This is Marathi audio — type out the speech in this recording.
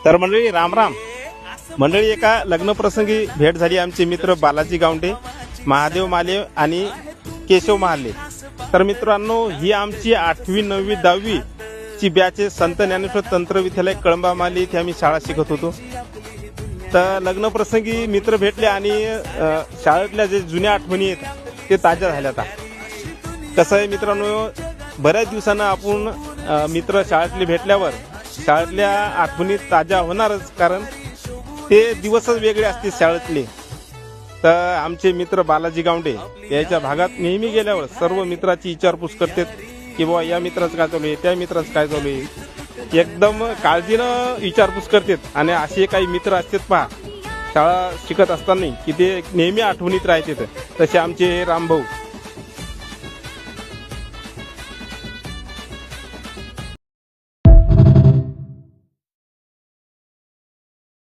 तर मंडळी राम राम मंडळी, एका लग्नप्रसंगी भेट झाली आमचे मित्र बालाजी गावंडे, महादेव माले आणि केशव महाले. तर मित्रांनो, ही आमची 8वी 9वी 10वी ची बॅच आहे. संत ज्ञानेश्वर तंत्र विद्यालय कळंबा माली इथे आम्ही शाळा शिकत होतो. तर लग्नप्रसंगी मित्र भेटले आणि शाळेतल्या जे जुन्या आठवणी आहेत ते ताज्या झाल्या. आता कसं आहे मित्रांनो, बऱ्याच दिवसानं आपण मित्र शाळेतले भेटल्यावर शाळेतल्या आठवणी ताज्या होणारच, कारण ते दिवसच वेगळे असते शाळेतले. तर आमचे मित्र बालाजी गावंडे याच्या भागात नेहमी गेल्यावर सर्व मित्राची विचारपूस करतात की बाबा या मित्राचं काय चालू आहे, त्या मित्राचं काय चालू आहे, एकदम काळजीनं विचारपूस करतात. आणि असे काही मित्र असतात पहा शाळा शिकत असताना की ते नेहमी आठवणीत राहतात. तसे आमचे रामभाऊ